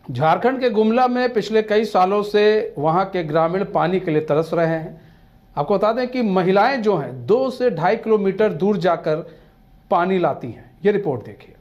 झारखंड के गुमला में पिछले कई सालों से वहां के ग्रामीण पानी के लिए तरस रहे हैं। आपको बता दें कि महिलाएं जो हैं 2 से 2.5 किलोमीटर दूर जाकर पानी लाती हैं। ये रिपोर्ट देखिए।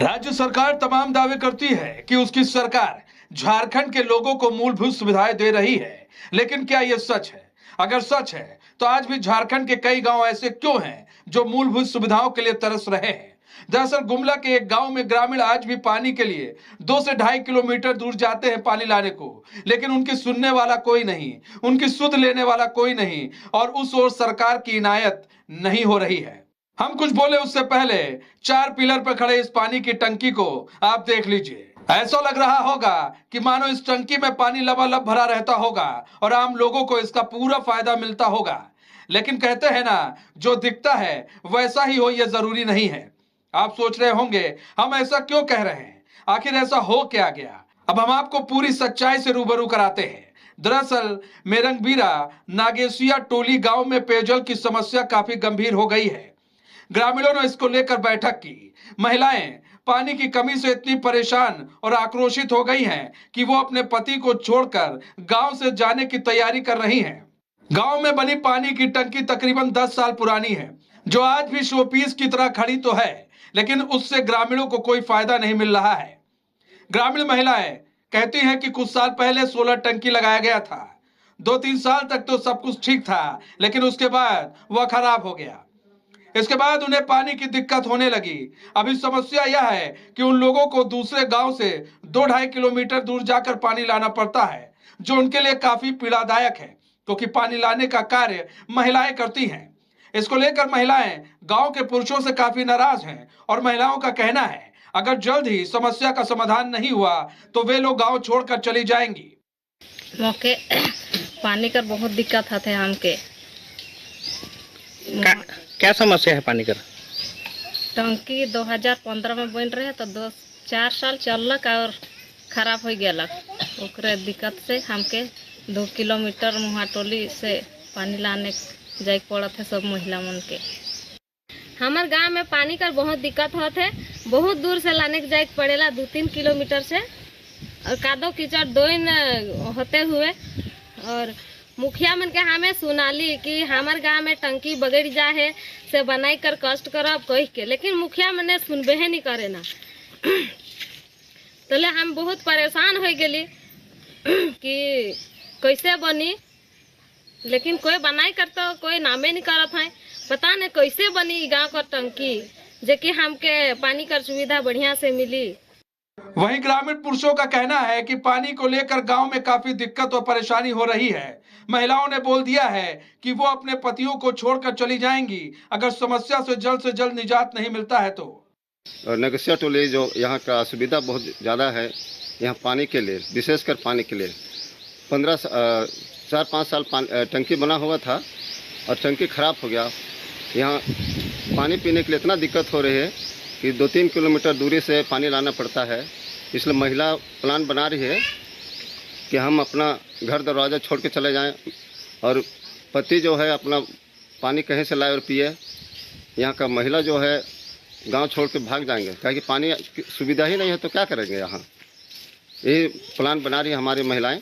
राज्य सरकार तमाम दावे करती है कि उसकी सरकार झारखंड के लोगों को मूलभूत सुविधाएं दे रही है, लेकिन क्या यह सच है? अगर सच है तो आज भी झारखंड के कई गांव ऐसे क्यों हैं जो मूलभूत सुविधाओं के लिए तरस रहे हैं? दरअसल गुमला के एक गांव में ग्रामीण आज भी पानी के लिए 2 से 2.5 किलोमीटर दूर जाते हैं पानी लाने को, लेकिन उनकी सुनने वाला कोई नहीं, उनकी सुध लेने वाला कोई नहीं और उस ओर सरकार की इनायत नहीं हो रही है। हम कुछ बोले उससे पहले 4 पिलर पर खड़े इस पानी की टंकी को आप देख लीजिए। ऐसा लग रहा होगा कि मानो इस टंकी में पानी लबालब भरा रहता होगा और आम लोगों को इसका पूरा फायदा मिलता होगा। लेकिन कहते हैं ना, जो दिखता है वैसा ही हो यह जरूरी नहीं है। आप सोच रहे होंगे हम ऐसा क्यों कह रहे हैं, आखिर ऐसा हो क्या गया? अब हम आपको पूरी सच्चाई से रूबरू कराते हैं। दरअसल मेरंगबीरा नागेसिया टोली गांव में पेयजल की समस्या काफी गंभीर हो गई है। ग्रामीणों ने इसको लेकर बैठक की। महिलाएं पानी की कमी से इतनी परेशान और आक्रोशित हो गई हैं कि वो अपने पति को छोड़कर गांव से जाने की तैयारी कर रही हैं। गांव में बनी पानी की टंकी तकरीबन 10 साल पुरानी है, जो आज भी शोपीस की तरह खड़ी तो है, लेकिन उससे ग्रामीणों को कोई फायदा नहीं मिल रहा है। ग्रामीण महिलाएं कहती हैं कि कुछ साल पहले 16 टंकी लगाया गया था। 2-3 साल तक तो सब कुछ ठीक था, लेकिन उसके बाद वह खराब हो गया। इसके बाद उन्हें पानी की दिक्कत होने लगी। अभी समस्या यह है कि उन लोगों को दूसरे गांव से 2-2.5 किलोमीटर दूर जाकर पानी लाना पड़ता है, जो उनके लिए काफी पीड़ादायक है, क्योंकि पानी लाने का कार्य महिलाएं करती हैं। इसको लेकर महिलाएं गांव के पुरुषों से काफी नाराज हैं और महिलाओं का कहना है अगर जल्द ही समस्या का समाधान नहीं हुआ तो वे लोग गांव छोड़कर चली जाएंगी। मौके पानी का बहुत दिक्कत आते हैं हमके। क्या समस्या है पानी का? टंकी 2015 में बन रहे तो 2-4 साल चलक और खराब हो गया। ओकरे दिक्कत से हमके 2 किलोमीटर मुहाटोली से पानी लाने जाए पड़त है सब महिला मन के। हमार गांव में पानी का बहुत दिक्कत होते है, बहुत दूर से लाने के जाए पड़ेला 2-3 किलोमीटर से, और कादो कीचड़ दोइन होते हुए। और मुखिया मन के हमें सुनाली कि हमार गांव में टंकी बगड़ जाए से बनाई कर कष्ट करब कह के, लेकिन मुखिया मन ने सुनबे नहीं करे ना। तो हम बहुत परेशान हो गए कि कैसे बनी, लेकिन कोई बनाई करता कोई नामे नहीं करत है। पता नहीं कैसे बनी गांव का टंकी जे कि हमके पानी का सुविधा बढ़िया से मिली। वहीं ग्रामीण पुरुषों का कहना है कि पानी को लेकर गांव में काफी दिक्कत और परेशानी हो रही है। महिलाओं ने बोल दिया है कि वो अपने पतियों को छोड़कर चली जाएंगी अगर समस्या से जल्द निजात नहीं मिलता है तो। नगसिया टोली जो यहाँ का असुविधा बहुत ज़्यादा है, यहाँ पानी के लिए, विशेषकर पानी के लिए 4-5 साल टंकी बना हुआ था और टंकी खराब हो गया। यहाँ पानी पीने के लिए इतना दिक्कत हो रही है कि 2-3 किलोमीटर दूरी से पानी लाना पड़ता है। इसलिए महिला प्लान बना रही है कि हम अपना घर दरवाज़ा छोड़ के चले जाएं और पति जो है अपना पानी कहीं से लाए और पिए। यहाँ का महिला जो है गांव छोड़ के भाग जाएंगे, क्योंकि पानी की सुविधा ही नहीं है तो क्या करेंगे। यहाँ यही प्लान बना रही है हमारी महिलाएं,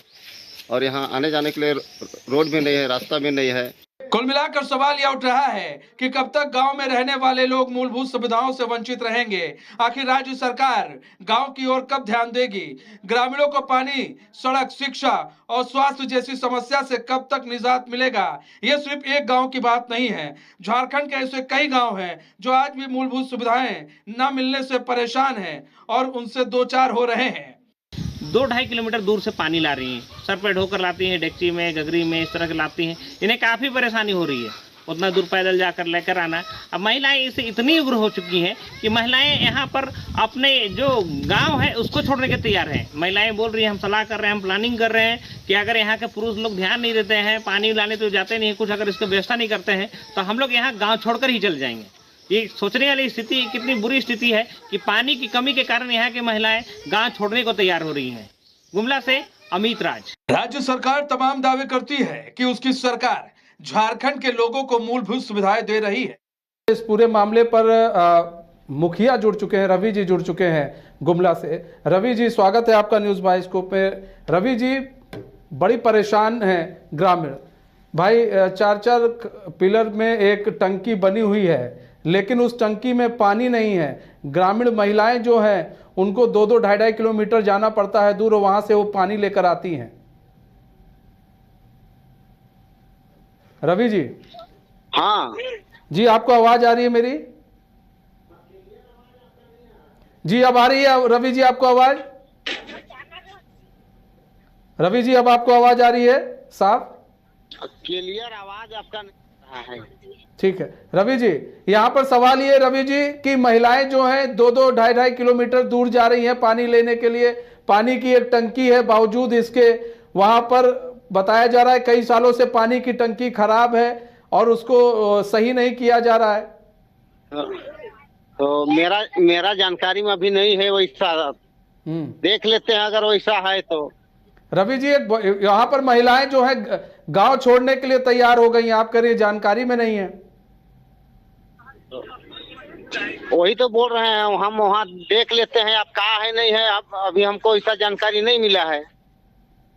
और यहाँ आने जाने के लिए रोड भी नहीं है, रास्ता भी नहीं है। कुल मिलाकर सवाल यह उठ रहा है कि कब तक गांव में रहने वाले लोग मूलभूत सुविधाओं से वंचित रहेंगे। आखिर राज्य सरकार गांव की ओर कब ध्यान देगी? ग्रामीणों को पानी, सड़क, शिक्षा और स्वास्थ्य जैसी समस्या से कब तक निजात मिलेगा? यह सिर्फ एक गांव की बात नहीं है। झारखंड के ऐसे कई गांव हैं जो आज भी मूलभूत सुविधाएं न मिलने से परेशान हैं और उनसे दो चार हो रहे हैं। 2-2.5 किलोमीटर दूर से पानी ला रही हैं, सर पे ढोकर लाती हैं, डेक्ची में, गगरी में, इस तरह के लाती हैं। इन्हें काफ़ी परेशानी हो रही है उतना दूर पैदल जाकर लेकर आना। अब महिलाएं इससे इतनी उग्र हो चुकी हैं कि महिलाएं यहाँ पर अपने जो गांव है उसको छोड़ने के तैयार हैं। महिलाएं बोल रही हैं हम सलाह कर रहे हैं, हम प्लानिंग कर रहे हैं कि अगर यहाँ के पुरुष लोग ध्यान नहीं देते हैं, पानी लाने तो जाते नहीं, कुछ अगर इसकी व्यवस्था नहीं करते हैं तो हम लोग यहाँ गाँव छोड़कर ही चले जाएंगे। ये सोचने वाली स्थिति कितनी बुरी स्थिति है कि पानी की कमी के कारण यहाँ की महिलाएं गांव छोड़ने को तैयार हो रही हैं। गुमला से अमित राज। राज्य सरकार तमाम दावे करती है कि उसकी सरकार झारखंड के लोगों को मूलभूत सुविधाएं दे रही है। इस पूरे मामले पर मुखिया जुड़ चुके हैं, रवि जी जुड़ चुके हैं। गुमला से। रवि जी, स्वागत है आपका न्यूज़ बाइस्कोप में। रवि जी, बड़ी परेशान है ग्रामीण भाई। 4-4 पिलर में एक टंकी बनी हुई है, लेकिन उस टंकी में पानी नहीं है। ग्रामीण महिलाएं जो हैं उनको 2-2, 2.5 किलोमीटर जाना पड़ता है दूर, वहां से वो पानी लेकर आती हैं। रवि जी। हाँ जी, आपको आवाज आ रही है मेरी? जी, अब आ रही है रवि जी आपको आवाज? रवि जी, अब आपको आवाज आ रही है साफ? क्लियर आवाज आपका नहीं आ रहा है। ठीक है रवि जी, यहाँ पर सवाल ये रवि जी कि महिलाएं जो हैं 2-2, 2.5 किलोमीटर दूर जा रही हैं पानी लेने के लिए। पानी की एक टंकी है, बावजूद इसके वहां पर बताया जा रहा है कई सालों से पानी की टंकी खराब है और उसको सही नहीं किया जा रहा है। तो मेरा जानकारी में अभी नहीं है वैसा। देख लेते हैं अगर वैसा है तो। रवि जी, यहाँ पर महिलाएं जो है गांव छोड़ने के लिए तैयार हो गई हैं, आप कह रही जानकारी में नहीं है। वही तो बोल रहे हैं, हम वहाँ देख लेते हैं। अब कहाँ है नहीं है, अब अभी हमको ऐसा जानकारी नहीं मिला है।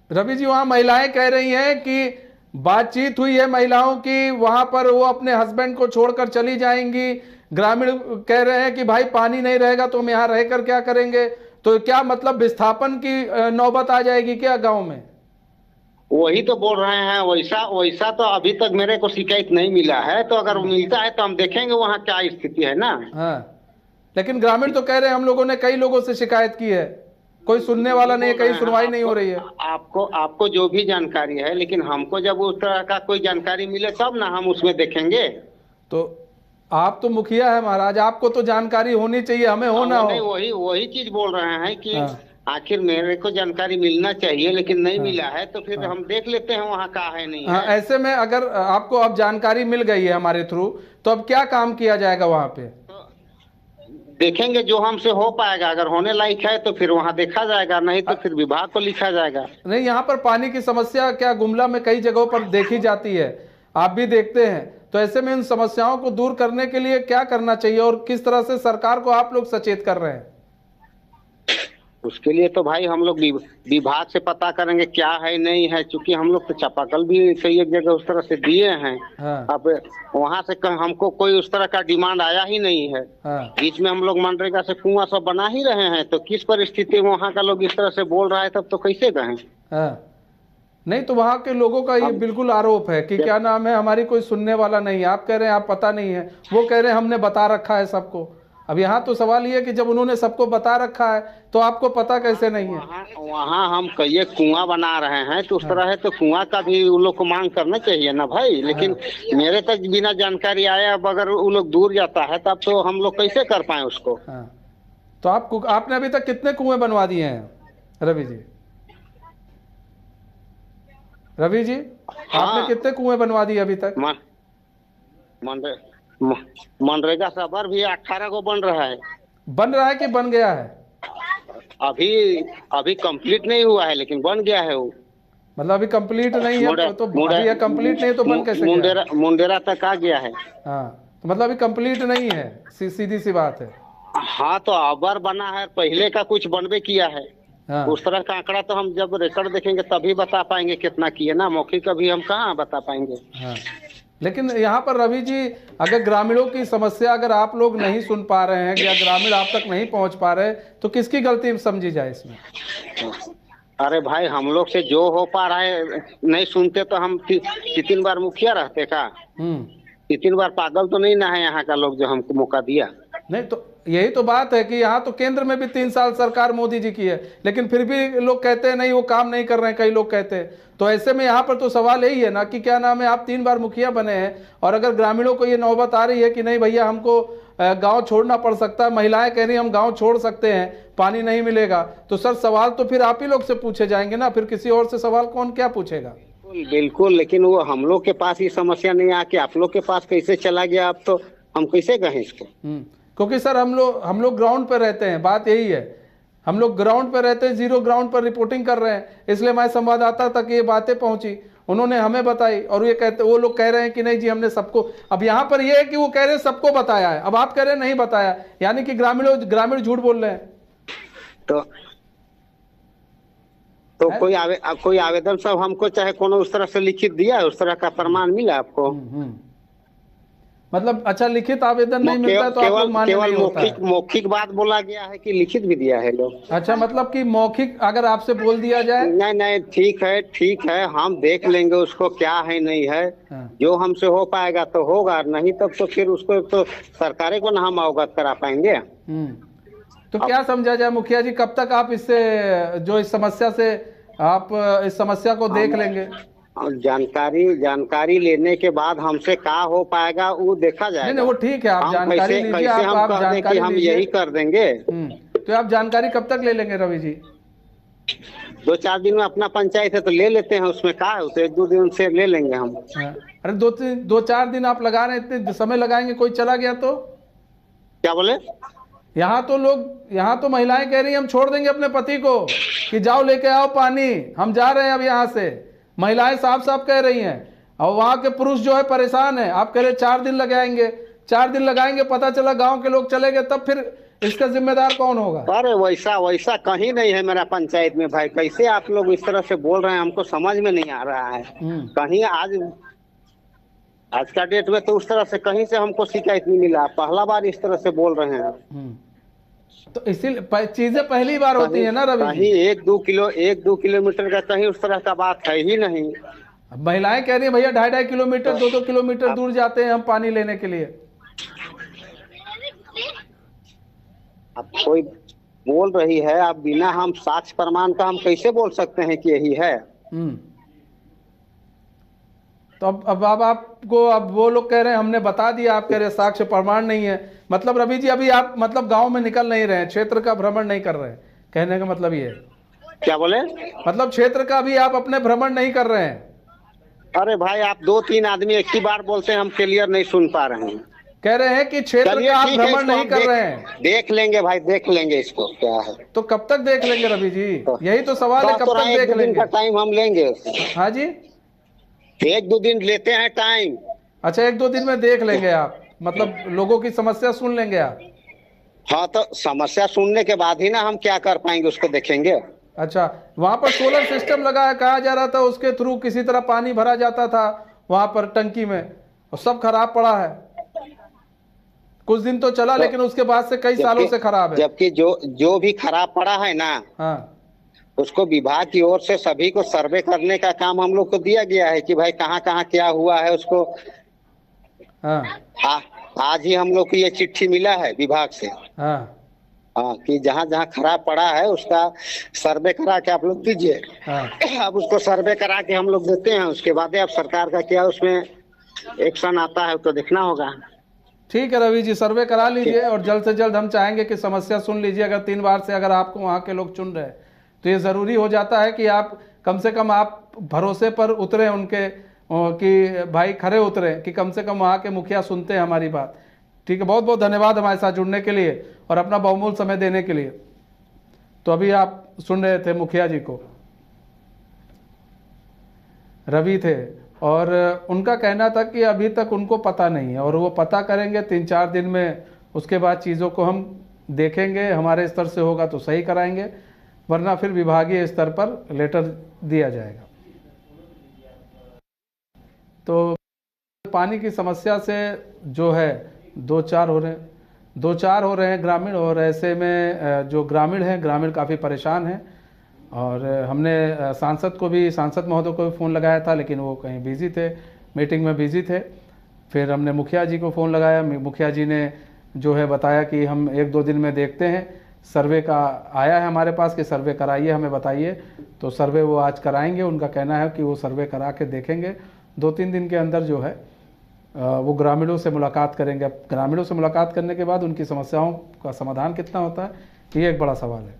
रवि जी, वहाँ महिलाएं कह रही हैं कि बातचीत हुई है महिलाओं की, वहां पर वो अपने हस्बैंड को छोड़कर चली जाएंगी। ग्रामीण कह रहे हैं कि भाई पानी नहीं रहेगा तो हम यहाँ रहकर क्या करेंगे। तो क्या मतलब विस्थापन की नौबत आ जाएगी क्या गांव में? वही तो बोल रहे हैं, वैसा तो अभी तक मेरे को शिकायत नहीं मिला है। तो अगर मिलता है तो हम देखेंगे वहाँ क्या स्थिति है ना। हाँ, लेकिन ग्रामीण तो कह रहे हैं हम लोगों ने कई लोगों से शिकायत की है, कोई सुनने वाला नहीं है, कहीं सुनवाई नहीं हो रही है। आपको जो भी जानकारी है, लेकिन हमको जब उस तरह का कोई जानकारी मिले तब ना हम उसमें देखेंगे। तो आप तो मुखिया है महाराज, आपको तो जानकारी होनी चाहिए, हमें हो ना हो। वही चीज बोल रहे हैं कि आखिर मेरे को जानकारी मिलना चाहिए, लेकिन नहीं मिला है तो फिर हम देख लेते हैं वहाँ का है नहीं है। ऐसे में अगर आपको अब जानकारी मिल गई है हमारे थ्रू, तो अब क्या काम किया जाएगा वहाँ पे? देखेंगे जो हमसे हो पाएगा। अगर होने लायक है तो फिर वहाँ देखा जाएगा, नहीं तो फिर विभाग को लिखा जाएगा। नहीं, यहाँ पर पानी की समस्या क्या गुमला में कई जगहों पर देखी जाती है, आप भी देखते हैं। तो ऐसे में इन समस्याओं को दूर करने के लिए क्या करना चाहिए और किस तरह से सरकार को आप लोग सचेत कर रहे हैं? उसके लिए तो भाई हम लोग विभाग से पता करेंगे क्या है नहीं है, क्योंकि हम लोग तो चापाकल भी कई एक जगह उस तरह से दिए हैं। हाँ। अब वहाँ से हमको कोई उस तरह का डिमांड आया ही नहीं है। हाँ। बीच में हम लोग मनरेगा से कुआं सब बना ही रहे हैं, तो किस परिस्थिति में वहाँ का लोग इस तरह से बोल रहा है, तब तो कैसे कहें। हाँ। नहीं तो वहाँ के लोगों का ये बिल्कुल आरोप है कि क्या नाम है, हमारी कोई सुनने वाला नहीं है। आप कह रहे हैं आप पता नहीं है, वो कह रहे हैं हमने बता रखा है सबको। अब यहाँ तो सवाल ये है कि जब उन्होंने सबको बता रखा है तो आपको पता कैसे नहीं है? वहाँ हम कई कुआं बना रहे हैं, तो उस तरह है तो कुआं का भी उन लोग को मांग करना चाहिए ना भाई। लेकिन मेरे तक बिना जानकारी आए, अब अगर वो लोग दूर जाता है तब तो हम लोग कैसे कर पाए उसको। तो आपने अभी तक कितने कुएं बनवा दिए हैं रवि जी? रवि जी, आपने कितने कुएं बनवा दिए अभी तक? मनरेगा सबर भी 18 को बन रहा है। बन रहा है कि बन गया है? अभी कंप्लीट नहीं हुआ है, लेकिन बन गया है वो। मतलब अभी कंप्लीट नहीं है तो अभी कंप्लीट नहीं तो बन कैसे गया? मुंडेरा तक आ गया है। हाँ, तो मतलब अभी कंप्लीट नहीं है, सीधी सी बात है। हाँ, तो अबर बना है, पहले का कुछ बनबे किया है। हाँ। उस तरह का आंकड़ा तो हम जब रिकॉर्ड देखेंगे तभी बता पाएंगे कितना किए ना, मौखिक कभी हम कहाँ बता पाएंगे। हाँ। लेकिन यहाँ पर रवि जी, अगर ग्रामीणों की समस्या अगर आप लोग नहीं सुन पा रहे हैं या ग्रामीण आप तक नहीं पहुँच पा रहे, तो किसकी गलती समझी जाए इसमें? अरे भाई, हम लोग से जो हो पा रहा है नहीं सुनते तो हम 3 बार मुखिया रहते का? 3 बार पागल तो नहीं ना है यहाँ का लोग जो हमको मौका दिया। नहीं तो यही तो बात है कि यहाँ तो केंद्र में भी 3 साल सरकार मोदी जी की है, लेकिन फिर भी लोग कहते हैं नहीं वो काम नहीं कर रहे हैं, कई लोग कहते हैं। तो ऐसे में यहाँ पर तो सवाल यही है ना कि क्या नाम है, आप 3 बार मुखिया बने हैं और अगर ग्रामीणों को ये नौबत आ रही है कि नहीं भैया हमको गांव छोड़ना पड़ सकता है, महिलाएं कह रही हम गांव छोड़ सकते हैं, पानी नहीं मिलेगा, तो सर सवाल तो फिर आप ही लोग से पूछे जाएंगे ना, फिर किसी और से सवाल कौन क्या पूछेगा? बिल्कुल, लेकिन वो हम लोग के पास ये समस्या नहीं आके आप लोग के पास कैसे चला गया, अब तो हम कैसे कहें इसको। क्योंकि सर हम लोग ग्राउंड पर रहते हैं, बात यही है, हम लोग ग्राउंड पर रहते हैं, जीरो ग्राउंड पर रिपोर्टिंग कर रहे हैं, इसलिए हमारे संवाददाता तक ये बातें पहुंची, उन्होंने हमें बताई और वो लोग कह रहे हैं कि नहीं जी हमने सबको। अब यहाँ पर ये है कि वो कह रहे हैं सबको बताया है, अब आप कह रहे हैं नहीं बताया, यानी कि ग्रामीण झूठ बोल रहे हैं। तो कोई आवेदन सब हमको चाहे कोनो उस तरह से लिखित दिया है, उस तरह का प्रमाण मिला आपको? मतलब अच्छा लिखित आवेदन नहीं मिलता तो आप लोग मान्य नहीं होता है? मौखिक बात बोला गया है कि लिखित भी दिया है लोग? अच्छा, मतलब कि मौखिक अगर आपसे बोल दिया जाए? नहीं, ठीक है, हम देख लेंगे उसको क्या है नहीं है। जो हमसे हो पाएगा तो होगा, नहीं तब तो फिर उसको तो सरकारें को ना हम अवगत करा पाएंगे। तो क्या समझा जाए मुखिया जी, कब तक आप इससे जो इस समस्या से आप इस समस्या को देख लेंगे? जानकारी लेने के बाद हमसे क्या हो पाएगा वो देखा जाएगा। नहीं वो ठीक है, आप जानकारी लीजिए, आप जानकारी हम यही कर देंगे। तो आप जानकारी कब तक ले लेंगे रवि जी? 2-4 दिन में अपना पंचायत है तो ले लेते हैं, उसमें क्या है, उसे 1-2 दिन से ले लेंगे हम। अरे 2-4 दिन आप लगा रहे हैं, इतने समय लगाएंगे, कोई चला गया तो? क्या बोले? यहाँ तो महिलाएं कह रही हैं हम छोड़ देंगे अपने पति को कि जाओ लेके आओ पानी, हम जा रहे हैं अब यहाँ से। महिलाएं साफ साफ कह रही हैं, और वहां के पुरुष जो है परेशान है। आप कह रहे 4 दिन लगाएंगे, 4 दिन लगाएंगे, पता चला गांव के लोग चले गए, तब फिर इसका जिम्मेदार कौन होगा? अरे वैसा कहीं नहीं है मेरा पंचायत में भाई। कैसे आप लोग इस तरह से बोल रहे हैं, हमको समझ में नहीं आ रहा है। कहीं आज का डेट में तो उस तरह से कहीं से हमको शिकायत नहीं मिला, पहला बार इस तरह से बोल रहे हैं। तो इसीलिए चीजें पहली बार होती है ना रवि? कहीं 1-2 किलोमीटर का कहीं उस तरह का बात है ही नहीं। महिलाएं कह रही है भैया 2.5 किलोमीटर 2-2 किलोमीटर दूर जाते हैं हम पानी लेने के लिए। अब कोई बोल रही है, अब बिना हम साक्ष्य प्रमाण का हम कैसे बोल सकते हैं कि यही है? तो अब आपको अब वो लोग कह रहे हैं हमने बता दिया, आप कह रहे हैं साक्ष्य प्रमाण नहीं है। मतलब रवि जी अभी आप मतलब गांव में निकल नहीं रहे हैं, क्षेत्र का भ्रमण नहीं कर रहे हैं, कहने का मतलब ये है? क्या बोले? मतलब क्षेत्र का भी आप अपने भ्रमण नहीं कर रहे हैं? अरे भाई आप 2-3 आदमी एक ही बार बोलते हैं, हम क्लियर नहीं सुन पा रहे हैं। कह रहे हैं कि क्षेत्र का आप भ्रमण नहीं कर रहे हैं। देख लेंगे भाई, देख लेंगे इसको क्या है। तो कब तक देख लेंगे रवि जी? यही तो सवाल है, कब तक देख लेंगे? टाइम हम लेंगे। हाँ जी, 1-2 दिन लेते हैं टाइम। अच्छा 1-2 दिन में देख लेंगे आप, मतलब लोगों की समस्या सुन लेंगे आप? हाँ, तो समस्या सुनने के बाद ही ना हम क्या कर पाएंगे उसको देखेंगे। अच्छा, वहां पर सोलर सिस्टम लगा है, कहा जा रहा था उसके थ्रू किसी तरह पानी भरा जाता था वहां पर टंकी में, और सब खराब पड़ा है। कुछ दिन तो चला, लेकिन उसके बाद से कई सालों से खराब है। जबकि जो भी खराब पड़ा है ना, हाँ, उसको विभाग की ओर से सभी को सर्वे करने का काम हम लोग को दिया गया है कि भाई कहाँ कहाँ क्या हुआ है उसको। हाँ, आज ही हम लोग को ये चिट्ठी मिला है विभाग से। हाँ, कि जहाँ जहाँ खराब पड़ा है उसका सर्वे करा के आप लोग दीजिए। अब उसको सर्वे करा के हम लोग देते हैं, उसके बाद अब सरकार का क्या उसमें एक्शन आता है तो देखना होगा। ठीक है रवि जी, सर्वे करा लीजिए, और जल्द से जल्द हम चाहेंगे कि समस्या सुन लीजिए। अगर 3 बार से अगर आपको वहाँ के लोग चुन रहे हैं तो ये ज़रूरी हो जाता है कि आप कम से कम आप भरोसे पर उतरे उनके, कि भाई खरे उतरे, कि कम से कम वहाँ के मुखिया सुनते हैं हमारी बात। ठीक है, बहुत बहुत धन्यवाद हमारे साथ जुड़ने के लिए और अपना बहुमूल्य समय देने के लिए। तो अभी आप सुन रहे थे मुखिया जी को, रवि थे, और उनका कहना था कि अभी तक उनको पता नहीं है, और वो पता करेंगे 3-4 दिन में। उसके बाद चीज़ों को हम देखेंगे, हमारे स्तर से होगा तो सही कराएंगे, वरना फिर विभागीय स्तर पर लेटर दिया जाएगा। तो पानी की समस्या से जो है 2-4 हो रहे हैं ग्रामीण, और ऐसे में जो ग्रामीण हैं, ग्रामीण काफ़ी परेशान हैं। और हमने सांसद महोदय को भी फ़ोन लगाया था, लेकिन वो कहीं बिज़ी थे, मीटिंग में बिज़ी थे। फिर हमने मुखिया जी को फ़ोन लगाया, मुखिया जी ने जो है बताया कि हम 1-2 दिन में देखते हैं। सर्वे का आया है हमारे पास कि सर्वे कराइए, हमें बताइए। तो सर्वे वो आज कराएंगे। उनका कहना है कि वो सर्वे करा के देखेंगे, 2-3 दिन के अंदर जो है वो ग्रामीणों से मुलाकात करेंगे। अब ग्रामीणों से मुलाकात करने के बाद उनकी समस्याओं का समाधान कितना होता है, ये एक बड़ा सवाल है।